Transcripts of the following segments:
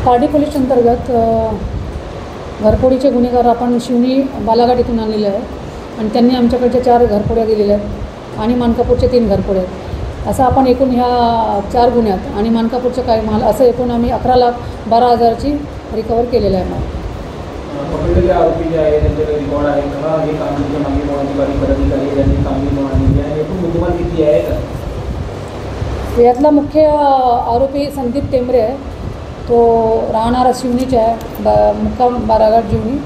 Pardi police अंतर्गत घरफोडीचे गुन्हेगार आपण शिवनी बालाघाट इथून आणलेले आहे आणि त्यांनी आमच्याकडच्या 4 घरफोड्या दिलेल्या आहेत आणि मानकापूरचे 3 घरफोड्या आहेत. असं आपण एकूण ह्या 4 गुन्ह्यात आणि मानकापूरचं काय माल असं एकूण आम्ही 11,12,000ची रिकवर केलेलं आहे. पकडलेले आरोपी जे आहे त्यांचे रिकॉर्ड आहे का? हे कामगिरीच्या मागे मोहाधिकारी पदाधिकारी यांनी कामगिरी मोहानी आहे एकूण मुद्देमाल किती आहे का? यातला मुख्य आरोपी संदीप टेंबरे आहे. तो राहणारा शिवनीचा आहे, मुक्काम बाराघाट शिवनी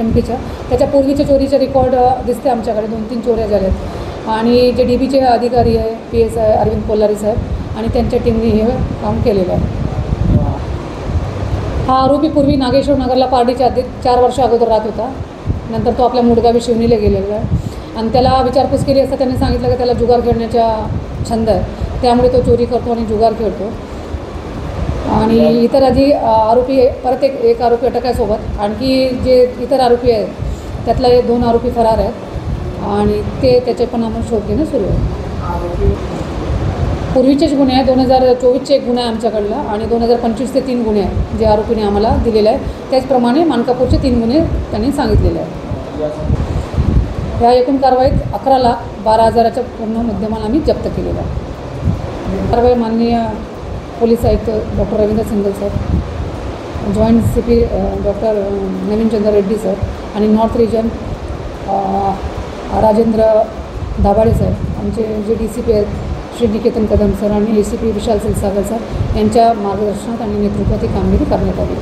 MP चा. त्याच्या पूर्वीच्या चोरीचे रेकॉर्ड दिसते आमच्याकडे 2-3 चोऱ्या झाल्यात आणि जे DBचे अधिकारी आहे PSI अरविंद कोल्हारी साहेब आणि त्यांच्या टीमने हे काम केलेलं आहे. हा आरोपी पूर्वी नागेश्वर नगरला पारडीच्या 4 वर्ष अगोदर राहत होता. नंतर तो आपल्या मुडगावी शिवनीला गेलेला आहे आणि त्याला विचारपूस केली असता त्यांनी सांगितलं की त्याला जुगार खेळण्याचा छंद आहे, त्यामुळे तो चोरी करतो आणि जुगार खेळतो. आणि इतर आरोपी परत एक आरोपी अटक आहे सोबत. आणखी जे इतर आरोपी आहेत त्यातला 2 आरोपी फरार आहेत आणि त्याचे पण आम्हाला शोध घेणं सुरू आहे. पूर्वीचेच गुन्हे आहे, 2024चे एक गुन्हा आहे आमच्याकडला आणि 2025चे 3 गुन्हे आहे जे आरोपीने आम्हाला दिलेले आहे. त्याचप्रमाणे मानकापूरचे 3 गुन्हे त्यांनी सांगितलेले आहेत. या एकूण कारवाईत 11,12,000चा पूर्ण मुद्देमाल आम्ही जप्त केलेला आहे. कारवाई माननीय पोलीस आयुक्त doctor Ravindra Singal sir, joint CP doctor Naveen Chandra Reddy sir आणि north region Rajendra Dabhade sir, आमचे जे DCP आहेत श्री निकेतन कदम सर आणि ACP विशाल सिलसागर सर यांच्या मार्गदर्शनात आणि नेतृत्वात ही कामगिरी करण्यात आली.